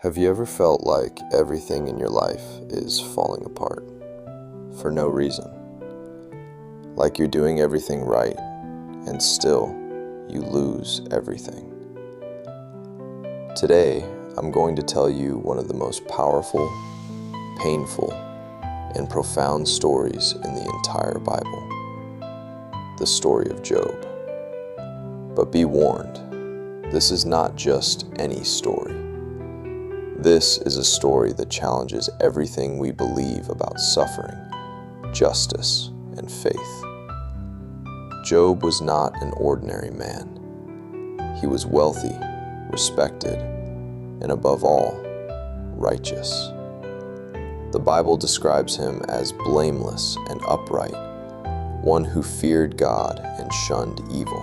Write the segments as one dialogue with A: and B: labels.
A: Have you ever felt like everything in your life is falling apart for no reason? Like you're doing everything right and still you lose everything. Today, I'm going to tell you one of the most powerful, painful, and profound stories in the entire Bible, the story of Job. But be warned, this is not just any story. This is a story that challenges everything we believe about suffering, justice, and faith. Job was not an ordinary man. He was wealthy, respected, and above all, righteous. The Bible describes him as blameless and upright, one who feared God and shunned evil.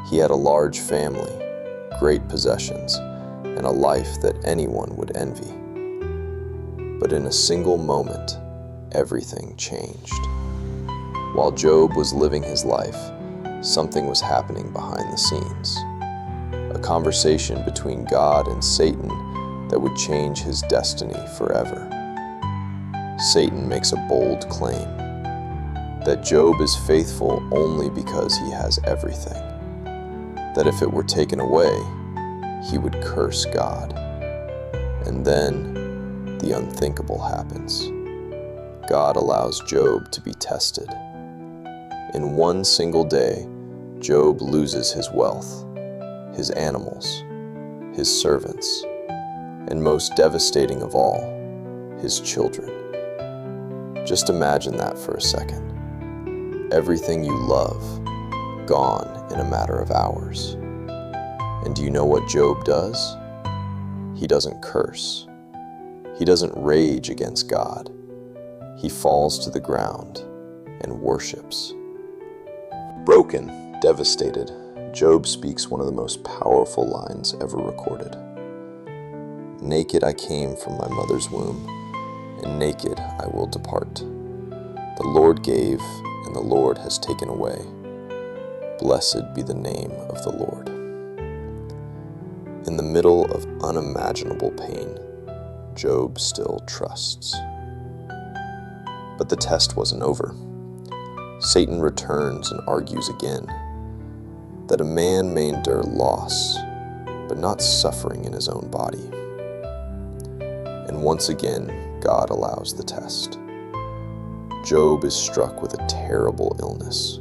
A: He had a large family, great possessions, and a life that anyone would envy. But in a single moment, everything changed. While Job was living his life, something was happening behind the scenes. A conversation between God and Satan that would change his destiny forever. Satan makes a bold claim that Job is faithful only because he has everything. That if it were taken away, he would curse God. And then the unthinkable happens. God allows Job to be tested. In one single day, Job loses his wealth, his animals, his servants, and most devastating of all, his children. Just imagine that for a second. Everything you love, gone in a matter of hours. And do you know what Job does? He doesn't curse. He doesn't rage against God. He falls to the ground and worships. Broken, devastated, Job speaks one of the most powerful lines ever recorded. Naked I came from my mother's womb, and naked I will depart. The Lord gave, and the Lord has taken away. Blessed be the name of the Lord. In the middle of unimaginable pain, Job still trusts. But the test wasn't over. Satan returns and argues again that a man may endure loss, but not suffering in his own body. And once again, God allows the test. Job is struck with a terrible illness.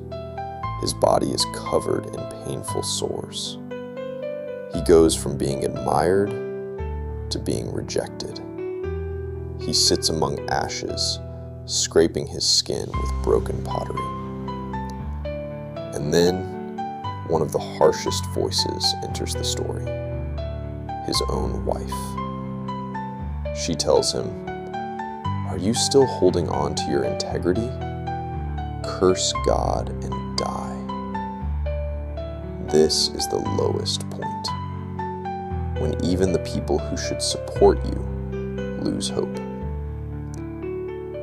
A: His body is covered in painful sores. He goes from being admired to being rejected. He sits among ashes, scraping his skin with broken pottery. And then, one of the harshest voices enters the story, his own wife. She tells him, "Are you still holding on to your integrity? Curse God and die." This is the lowest point, when even the people who should support you lose hope.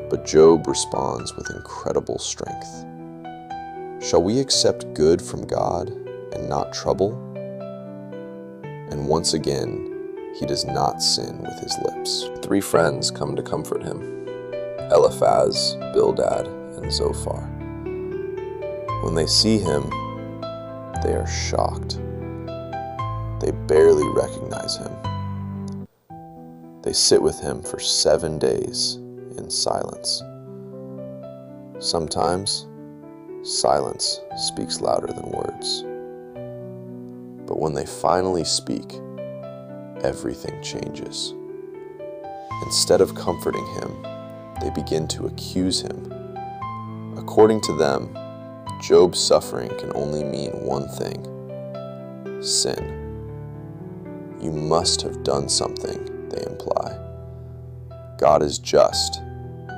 A: But Job responds with incredible strength. Shall we accept good from God and not trouble? And once again, he does not sin with his lips. 3 friends come to comfort him: Eliphaz, Bildad, and Zophar. When they see him, they are shocked. They barely recognize him. They sit with him for 7 days in silence. Sometimes, silence speaks louder than words. But when they finally speak, everything changes. Instead of comforting him, they begin to accuse him. According to them, Job's suffering can only mean one thing: sin. You must have done something, they imply. God is just,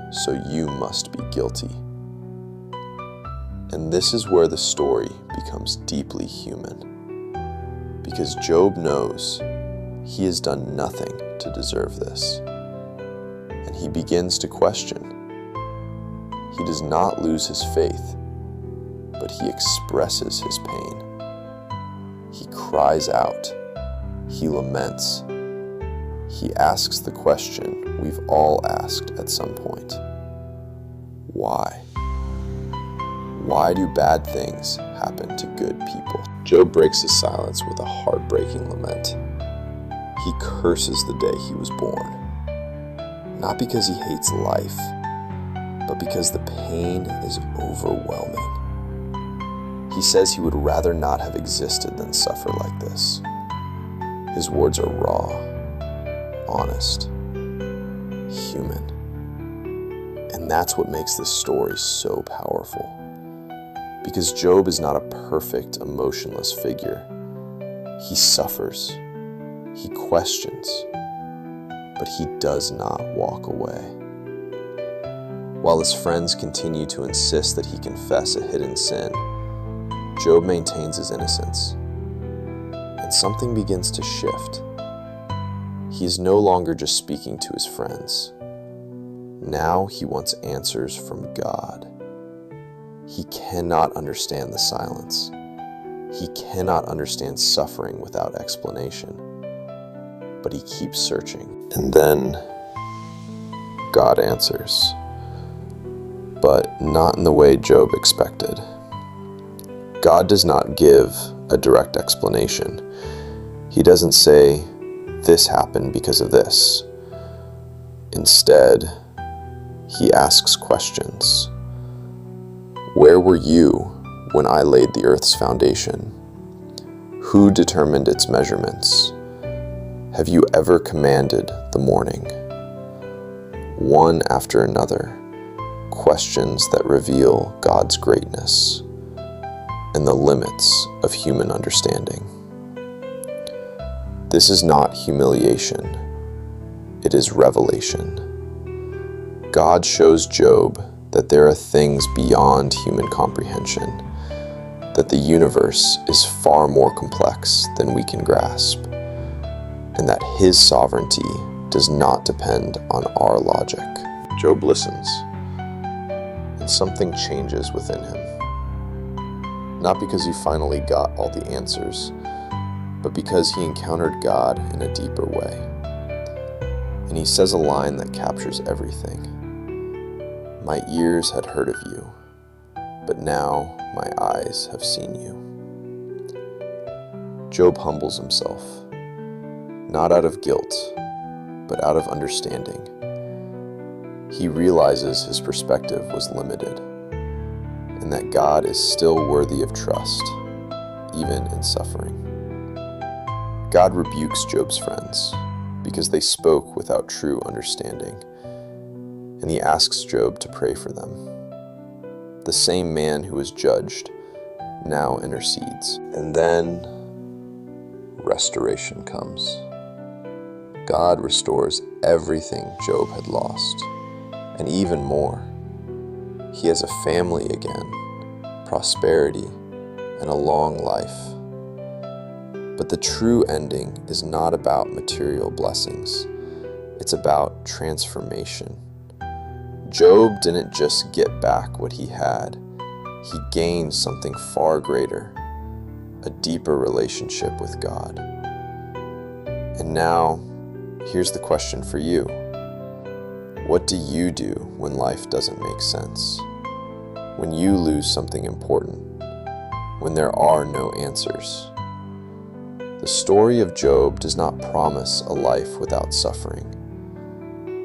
A: so you must be guilty. And this is where the story becomes deeply human. Because Job knows he has done nothing to deserve this. And he begins to question. He does not lose his faith, but he expresses his pain. He cries out. He laments. he asks the question we've all asked at some point. Why? Why do bad things happen to good people? Job breaks his silence with a heartbreaking lament. He curses the day he was born, not because he hates life, but because the pain is overwhelming. He says he would rather not have existed than suffer like this. His words are raw, honest, human. And that's what makes this story so powerful. Because Job is not a perfect, emotionless figure. He suffers, he questions, but he does not walk away. While his friends continue to insist that he confess a hidden sin, Job maintains his innocence. And something begins to shift. He is no longer just speaking to his friends. Now he wants answers from God. He cannot understand the silence. He cannot understand suffering without explanation. But he keeps searching. And then God answers. But not in the way Job expected. God does not give a direct explanation. He doesn't say, "This happened because of this." Instead, he asks questions. Where were you when I laid the earth's foundation? Who determined its measurements? Have you ever commanded the morning? One after another, questions that reveal God's greatness and the limits of human understanding. This is not humiliation, it is revelation. God shows Job that there are things beyond human comprehension, that the universe is far more complex than we can grasp, and that his sovereignty does not depend on our logic. Job listens, and something changes within him. Not because he finally got all the answers, but because he encountered God in a deeper way. And he says a line that captures everything. My ears had heard of you, but now my eyes have seen you. Job humbles himself, not out of guilt, but out of understanding. He realizes his perspective was limited, and that God is still worthy of trust, even in suffering. God rebukes Job's friends because they spoke without true understanding, and he asks Job to pray for them. The same man who was judged now intercedes. And then restoration comes. God restores everything Job had lost, and even more. He has a family again, prosperity, and a long life. But the true ending is not about material blessings. It's about transformation. Job didn't just get back what he had. He gained something far greater, a deeper relationship with God. And now, here's the question for you. What do you do when life doesn't make sense? When you lose something important? When there are no answers? The story of Job does not promise a life without suffering,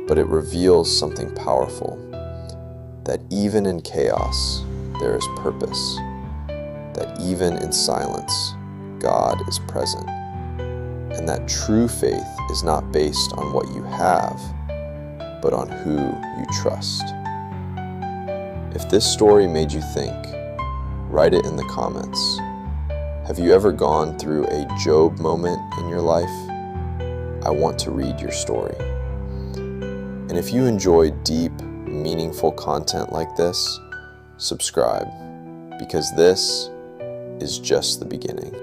A: but it reveals something powerful, that even in chaos, there is purpose, that even in silence, God is present, and that true faith is not based on what you have, but on who you trust. If this story made you think, write it in the comments. Have you ever gone through a Job moment in your life? I want to read your story. And if you enjoy deep, meaningful content like this, subscribe, because this is just the beginning.